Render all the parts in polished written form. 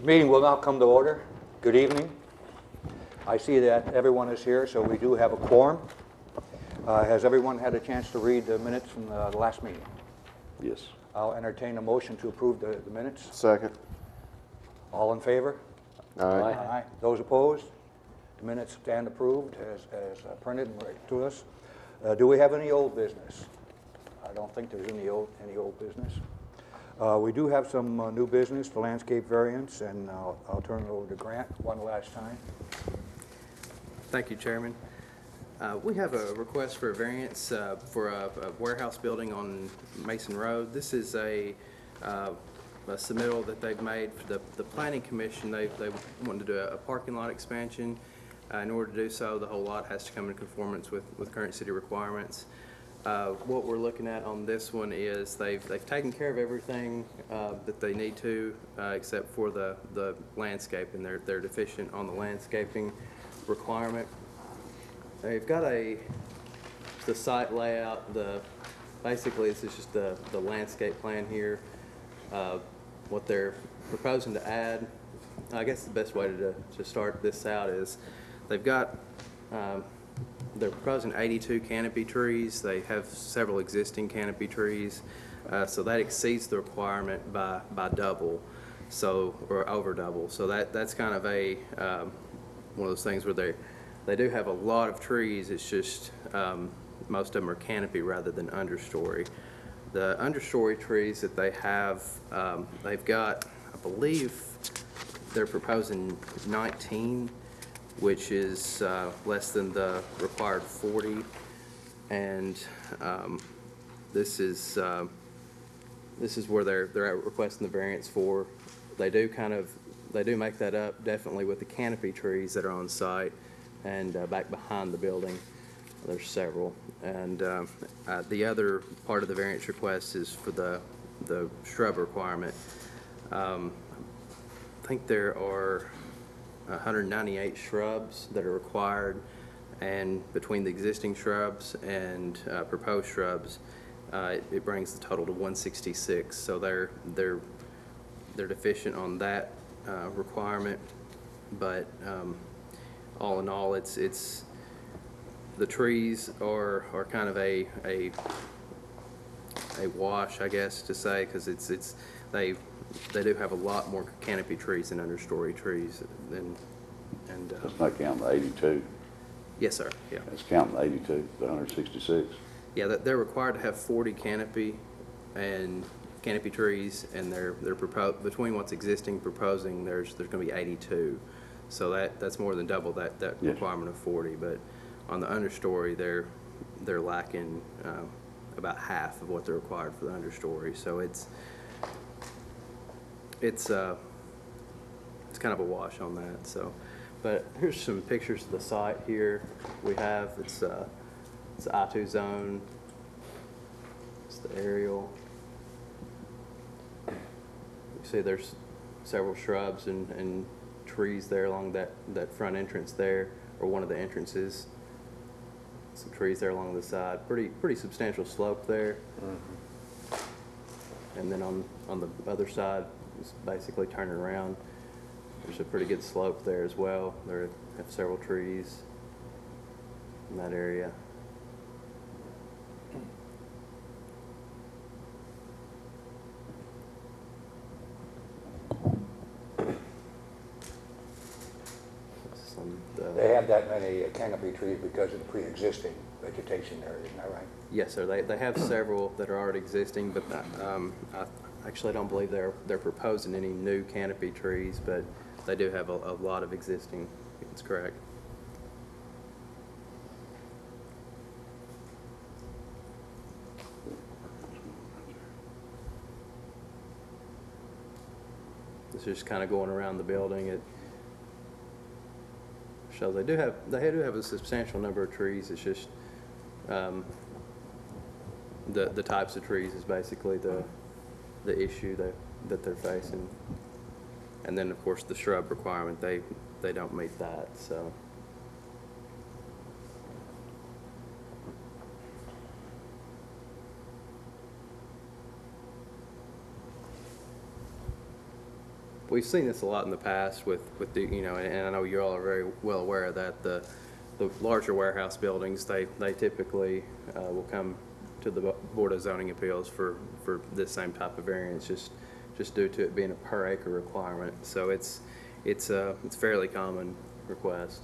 Meeting will now come to order. Good evening. I see that everyone is here, so we do have a quorum. Has everyone had a chance to read the minutes from the last meeting? Yes. I'll entertain a motion to approve the minutes. Second. All in favor? Aye. Aye. Those opposed? The minutes stand approved as printed and right to us. Do we have any old business? I don't think there's any old business. We do have some new business, the landscape variance, and I'll turn it over to Grant one last time. Thank you, Chairman. We have a request for a variance for a warehouse building on Mason Road. This is a submittal that they've made for the Planning Commission. They wanted to do a parking lot expansion. In order to do so, the whole lot has to come in conformance with current city requirements. What we're looking at on this one is they've taken care of everything that they need to, except for the landscape, and they're deficient on the landscaping requirement. They've got the site layout. Basically this is just the landscape plan here. What they're proposing to add, I guess the best way to start this out is they've got they're proposing 82 canopy trees. They have several existing canopy trees, so that exceeds the requirement by double, or over double. So that's kind of a one of those things where they do have a lot of trees. It's just most of them are canopy rather than understory. The understory trees that they have, they've got, I believe, they're proposing 19. Which is less than the required 40, and this is where they're requesting the variance for. They do make that up definitely with the canopy trees that are on site, and back behind the building there's several. And the other part of the variance request is for the shrub requirement. I think there are 198 shrubs that are required, and between the existing shrubs and proposed shrubs, it brings the total to 166. So they're deficient on that requirement, but all in all, it's the trees are kind of a wash, I guess, to say, because they do have a lot more canopy trees than understory trees. That's not counting the 82. Yes, sir. Yeah. That's counting the 82, the 166. Yeah, they're required to have 40 canopy trees, and they're between what's existing proposing. There's going to be 82, so that's more than double that yes. Requirement of 40. But on the understory, they're lacking about half of what they're required for the understory. So it's kind of a wash on that. So, but here's some pictures of the site here. We have it's the I2 zone. It's the aerial. You see there's several shrubs and trees there along that front entrance there, or one of the entrances. Some trees there along the side. Pretty substantial slope there. Mm-hmm. And then on the other side, it's basically turning around. There's a pretty good slope there as well. There have several trees in that area. They have that many canopy trees because of the pre-existing vegetation there, isn't that right? Yes, sir. They have several that are already existing, but I actually don't believe they're proposing any new canopy trees, but they do have a lot of existing. That's correct. This is just kind of going around the building. It shows they do have a substantial number of trees. It's just the types of trees is basically the issue that they're facing. And then of course the shrub requirement, they don't meet that. So we've seen this a lot in the past with the, you know, and I know you all are very well aware of that, the larger warehouse buildings, they typically will come to the Board of Zoning Appeals for this same type of variance, just due to it being a per acre requirement. So it's a fairly common request.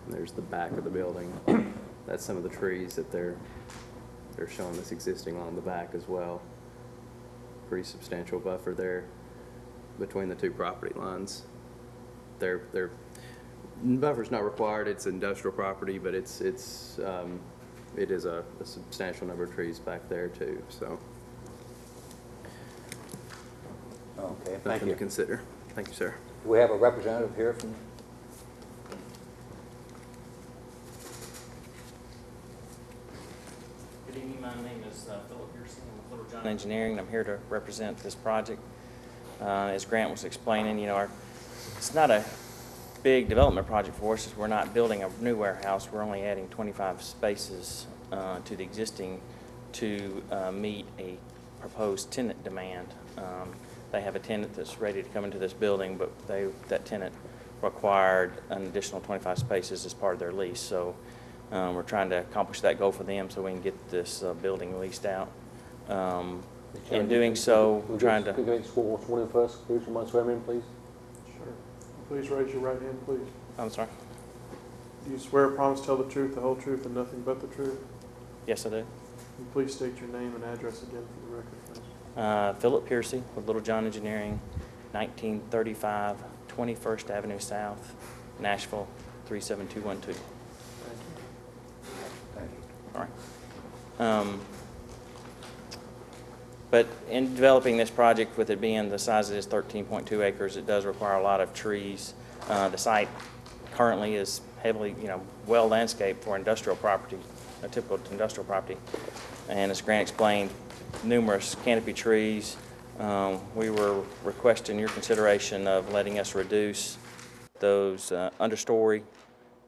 There's the back of the building. That's some of the trees that they're showing that's existing along the back as well. Pretty substantial buffer there between the two property lines. Buffer's not required. It's industrial property, but it is a substantial number of trees back there too. So. Okay, thank Nothing you. to consider. Thank you, sir. Do we have a representative here from? Good evening, my name is Philip Pearson. I'm with Little John Engineering. I'm here to represent this project. As Grant was explaining, you know, it's not a big development project for us. We're not building a new warehouse. We're only adding 25 spaces to the existing to meet a proposed tenant demand. They have a tenant that's ready to come into this building, but that tenant required an additional 25 spaces as part of their lease. So we're trying to accomplish that goal for them so we can get this building leased out. In doing so, we're trying to... Could you get sworn in first? Could you mind swearing in, please? Sure. Please raise your right hand, please. I'm sorry. Do you swear or promise to tell the truth, the whole truth, and nothing but the truth? Yes, I do. And please state your name and address again for the record, please. Philip Pearson with Little John Engineering, 1935 21st Avenue South, Nashville, 37212. Thank you. Thank you. All right. But in developing this project, with it being the size it is, 13.2 acres, it does require a lot of trees. The site currently is heavily, you know, well landscaped for industrial property, a typical industrial property. And as Grant explained, numerous canopy trees. We were requesting your consideration of letting us reduce those understory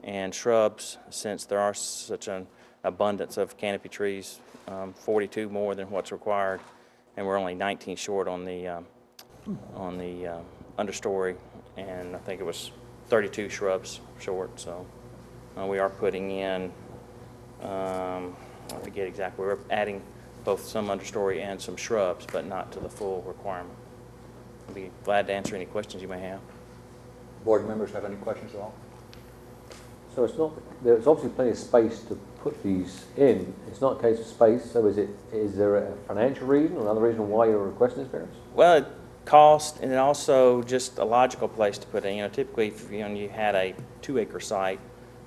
and shrubs, since there are such an abundance of canopy trees, 42 more than what's required, and we're only 19 short on the understory, and I think it was 32 shrubs short. So we are putting in, I forget exactly, we're adding both some understory and some shrubs, but not to the full requirement. I'd be glad to answer any questions you may have. Board members have any questions at all? So there's obviously plenty of space to put these in. It's not a case of space, so is there a financial reason or another reason why you're requesting this variance? Well, cost, and also just a logical place to put it. You know, typically if you had a 2-acre site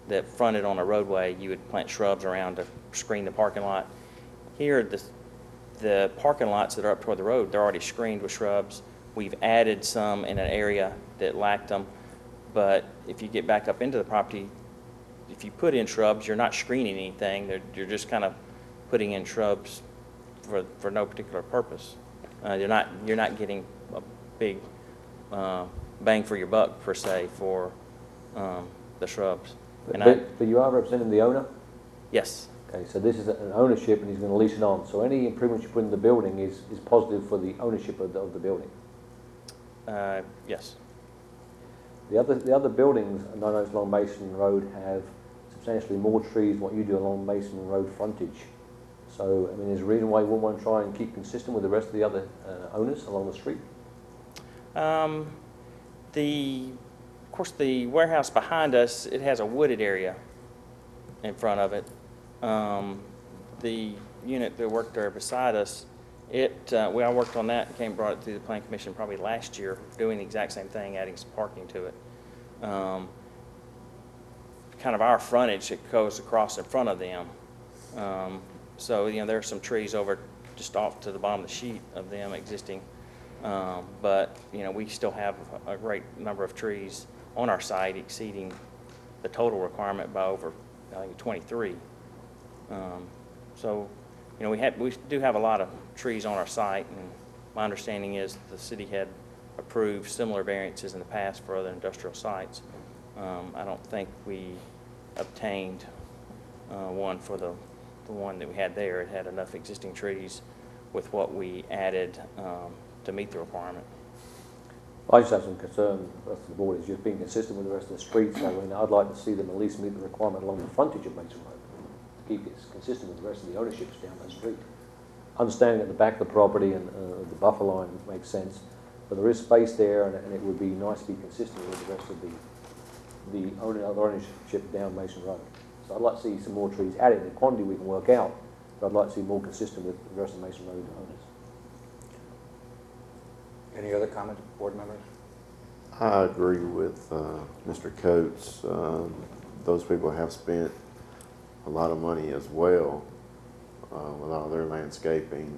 that fronted on a roadway, you would plant shrubs around to screen the parking lot. Here, the parking lots that are up toward the road, they're already screened with shrubs. We've added some in an area that lacked them, but if you get back up into the property, if you put in shrubs, you're not screening anything. You're just kind of putting in shrubs for no particular purpose. You're not getting a big bang for your buck per se for the shrubs. But you are representing the owner? Yes. Okay, so this is an ownership and he's going to lease it on. So any improvements you put in the building is positive for the ownership of the building? Yes. The other buildings along Mason Road have substantially more trees than what you do along Mason Road frontage. So, I mean, there's a reason why you wouldn't want to try and keep consistent with the rest of the other owners along the street? Of course, the warehouse behind us, it has a wooded area in front of it. The unit that worked there beside us, I worked on that and brought it to the Planning Commission probably last year, doing the exact same thing, adding some parking to it. Kind of our frontage, it goes across in front of them. So, you know, there's some trees over just off to the bottom of the sheet of them existing. But, you know, we still have a great number of trees on our site exceeding the total requirement by over, I think, 23. So, you know, we do have a lot of trees on our site, and my understanding is the city had approved similar variances in the past for other industrial sites. I don't think we obtained one for the one that we had there. It had enough existing trees with what we added to meet the requirement. I just have some concern, the rest of the board, is just being consistent with the rest of the streets. I mean, I'd like to see them at least meet the requirement along the frontage of Mason Road. Keep it consistent with the rest of the ownerships down that street. Understanding at the back of the property and the buffer line makes sense, but there is space there, and it would be nice to be consistent with the rest of the ownership down Mason Road. So I'd like to see some more trees added. The quantity we can work out, but I'd like to see more consistent with the rest of Mason Road owners. Any other comments, board members? I agree with Mr. Coates. Those people have spent a lot of money as well with all their landscaping,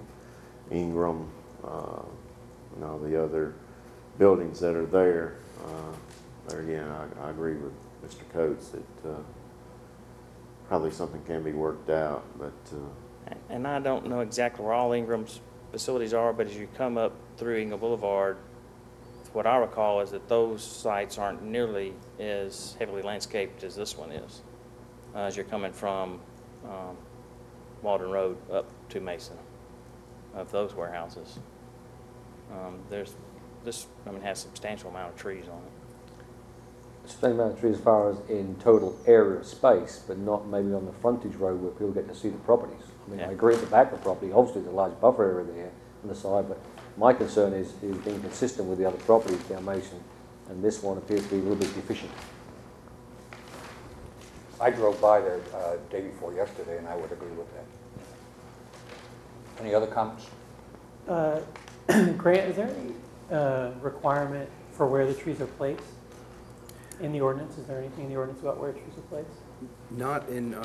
Ingram, and all the other buildings that are there. There again, I agree with Mr. Coates that probably something can be worked out, but And I don't know exactly where all Ingram's facilities are, but as you come up through Ingram Boulevard, what I recall is that those sites aren't nearly as heavily landscaped as this one is, as you're coming from Walden Road up to Mason, of those warehouses. This has a substantial amount of trees on it. Same amount of trees as far as in total area of space, but not maybe on the frontage road where people get to see the properties. I mean, Yeah. I agree at the back of the property, obviously there's a large buffer area there on the side, but my concern is being consistent with the other properties down Mason, and this one appears to be a little bit deficient. I drove by there day before yesterday, and I would agree with that. Any other comments? Grant, is there any requirement for where the trees are placed in the ordinance? Is there anything in the ordinance about where trees are placed? Not in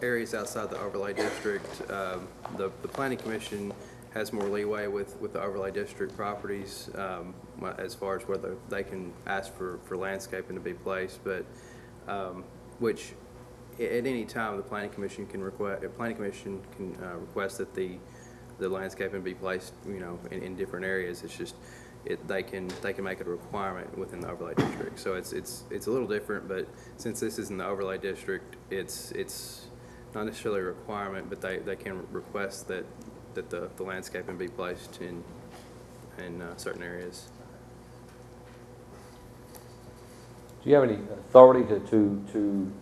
areas outside the overlay district. The planning commission has more leeway with the overlay district properties as far as whether they can ask for landscaping to be placed, but which at any time the planning commission can request. Request that the landscaping be placed, in different areas. It's just they can make it a requirement within the overlay district. So it's a little different, but since this is in the overlay district, it's not necessarily a requirement, but they can request that the landscaping be placed in certain areas. Do you have any authority to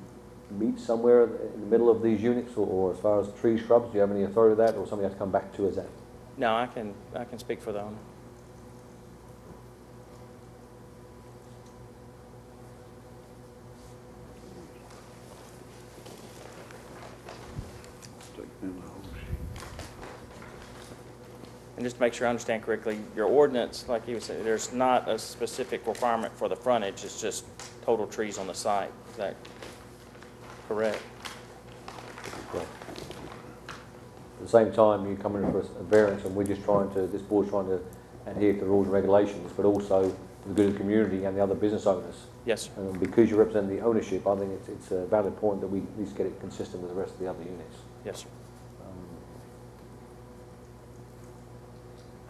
meet somewhere in the middle of these units, or as far as trees, shrubs, do you have any authority to that, or somebody has to come back to us that? No, I can speak for the owner. And just to make sure I understand correctly, your ordinance, like you said, there's not a specific requirement for the frontage, it's just total trees on the site. Is that correct? At the same time, you come in for a variance, and this board's trying to adhere to the rules and regulations, but also for the good of the community and the other business owners. Yes, sir. And because you represent the ownership, I think it's a valid point that we at least get it consistent with the rest of the other units. Yes, sir.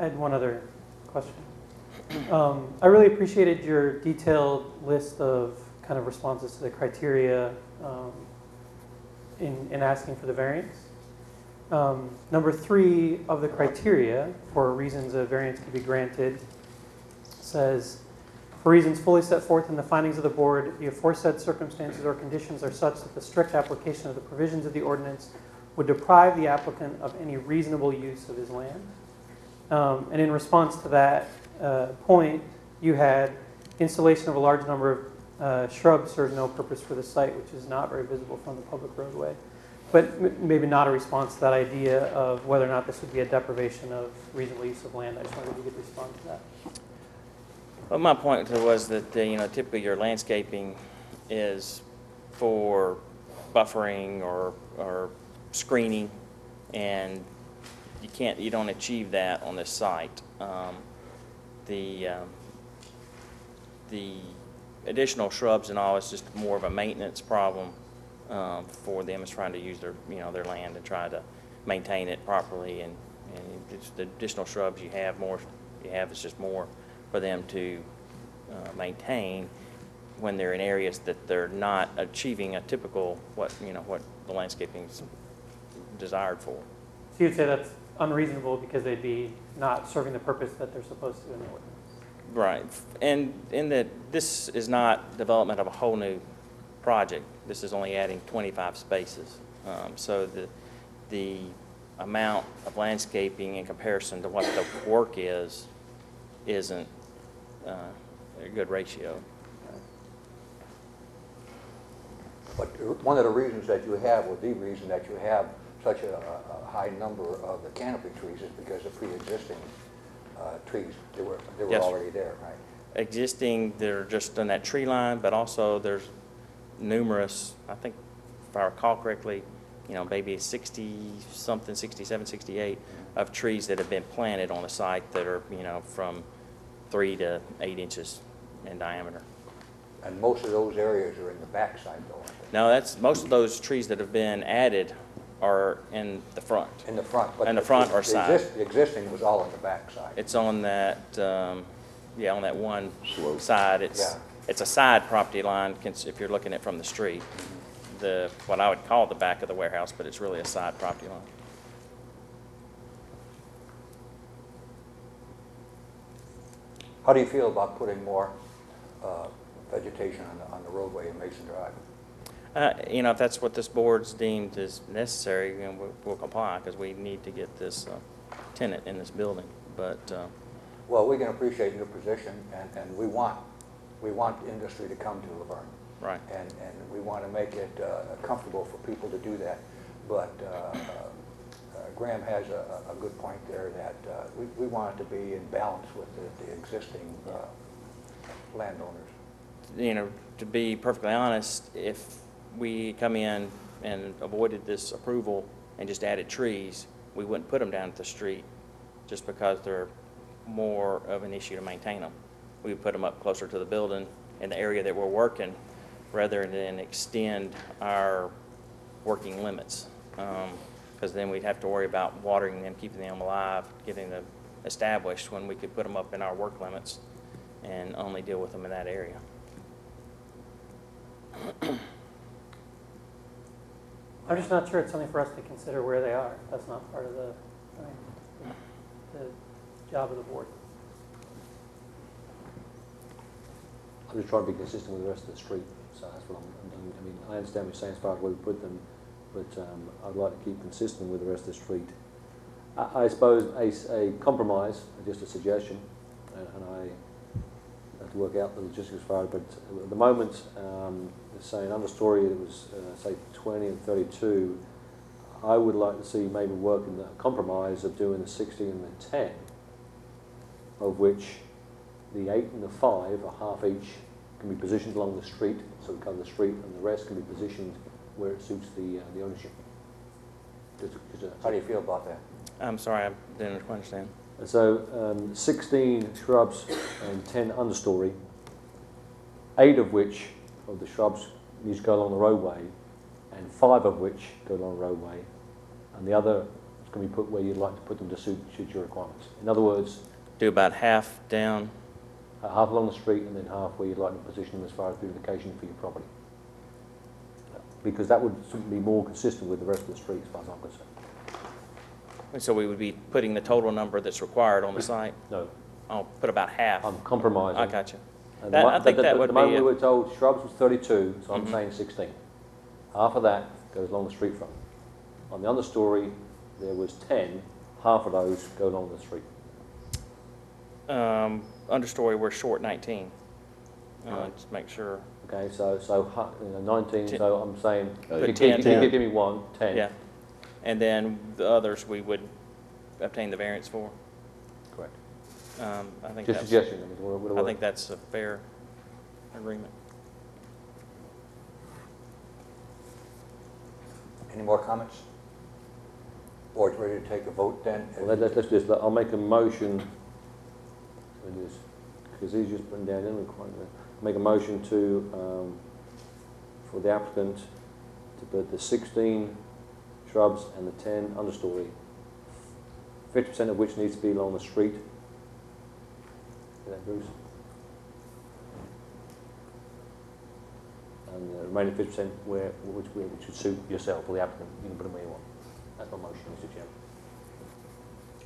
I had one other question. I really appreciated your detailed list of kind of responses to the criteria in asking for the variance. Number 3 of the criteria for reasons a variance can be granted says, for reasons fully set forth in the findings of the board, the aforesaid circumstances or conditions are such that the strict application of the provisions of the ordinance would deprive the applicant of any reasonable use of his land. And in response to that point, you had installation of a large number of shrubs serves no purpose for the site, which is not very visible from the public roadway. But maybe not a response to that idea of whether or not this would be a deprivation of reasonable use of land. I just wondered if you could respond to that. Well, my point was that typically your landscaping is for buffering or screening, and you don't achieve that on this site. The additional shrubs and all is just more of a maintenance problem for them. Is trying to use their land and try to maintain it properly, and it's the additional shrubs you have is just more for them to maintain. when they're in areas that they're not achieving a typical, what the landscaping is desired for. So you'd say that's unreasonable because they'd be not serving the purpose that they're supposed to in the ordinance. Right, and in that this is not development of a whole new project. This is only adding 25 spaces. So the amount of landscaping in comparison to what the work isn't a good ratio. But one of the reasons that you have, or the reason that you have such a high number of the canopy trees is because of pre-existing trees. They were Yes, sir. already there, right? Existing, they're just on that tree line, but also there's numerous, I think, if I recall correctly, maybe 60-something, 67, 68 of trees that have been planted on the site that are, from 3 to 8 inches in diameter. And most of those areas are in the backside, though, aren't they? No, most of those trees that have been added are in the front. In the front. But In the front or side. The existing was all in the backside. It's on that, on that one side. It's Yeah. a side property line if you're looking at it from the street. What I would call the back of the warehouse, but it's really a side property line. How do you feel about putting more vegetation on the roadway in Mason Drive? If that's what this board's deemed is necessary, we'll comply because we need to get this tenant in this building. But Well, we can appreciate your position, and we want industry to come to Laverne. right, And we want to make it comfortable for people to do that. But Graham has a good point there that we want it to be in balance with the existing landowners. To be perfectly honest, if we come in and avoided this approval and just added trees, we wouldn't put them down at the street just because they're more of an issue to maintain them. We would put them up closer to the building in the area that we're working rather than extend our working limits. Because then we'd have to worry about watering them, keeping them alive, getting them established when we could put them up in our work limits and only deal with them in that area. I'm just not sure it's something for us to consider where they are. That's not part of the job of the board. I'm just trying to be consistent with the rest of the street, so that's what I mean, I understand what you're saying as far as where we put them, but I'd like to keep consistent with the rest of the street. I suppose a compromise, just a suggestion, and I have to work out the logistics for it, but at the moment, say an understory that was, say, 20 and 32, I would like to see maybe work in the compromise of doing the 60 and the 10, of which the 8 and the 5 are half each, can be positioned along the street, so we cover the street, and the rest can be positioned where it suits the ownership. How do you feel about that? I'm sorry, I didn't understand. So 16 shrubs and 10 understory, 8 of which of the shrubs need to go along the roadway, and 5 of which go along the roadway, and the other is going to be put where you'd like to put them to suit your requirements. In other words, Do about half down. half along the street and then half where you'd like to position them as far as beautification for your property. Because that would be more consistent with the rest of the street as far as I'm concerned. And so we would be putting the total number that's required on the site. No, I'll put about half. I'm compromising. I got you. And I think that would the moment be we were told shrubs was 32, so I'm Mhm. saying 16. Half of that goes along the street front. On the understory, there was 10. Half of those go along the street. Understory, we're short 19. Right. Just make sure. Okay, so 19. So I'm saying, Put you 10. give me 1, 10. Yeah. And then the others we would obtain the variance for. Correct. I think Just that's, suggestion. I mean, I think that's a fair agreement. Any more comments? Board's ready to take a vote then? Well, let's do this. I'll make a motion. Because he's just putting down in requirement. Make a motion to for the applicant to put the 16 shrubs and the 10 understory, 50% of which needs to be along the street. Is that Bruce? and the remaining 50% which would suit yourself or the applicant. You can put them where you want. That's my motion, Mr. Chairman.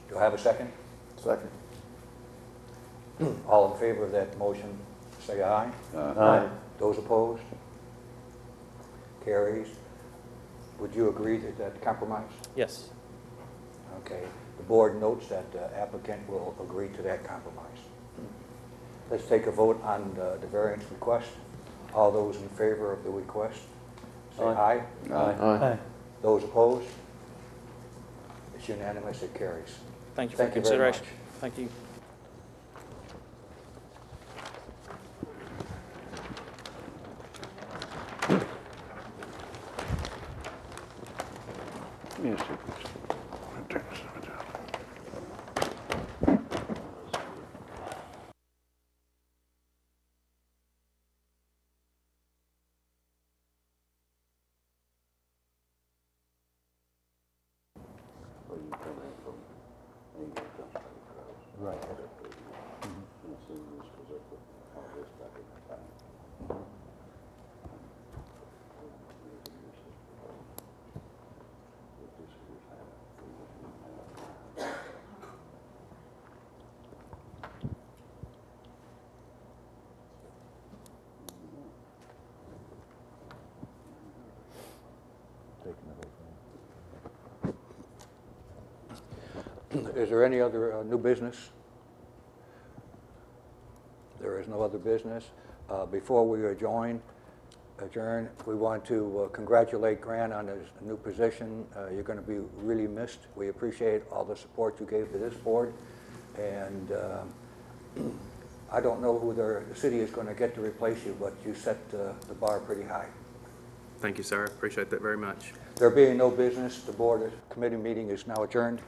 Do I have a second? Second. All in favor of that motion, say aye. Aye. Those opposed? Carries. Would you agree that that compromise? Yes. Okay. The board notes that the applicant will agree to that compromise. Let's take a vote on the variance request. All those in favor of the request, say aye. Aye. Those opposed? It's unanimous, it carries. Thank you for Thank you very consideration. much. Thank you. Yes, sir. Right. Is there any other new business? There is no other business. Before we adjourn, we want to congratulate Grant on his new position. You're going to be really missed. We appreciate all the support you gave to this board. And I don't know who the city is going to get to replace you, but you set the bar pretty high. Thank you, sir. Appreciate that very much. There being no business, the board committee meeting is now adjourned.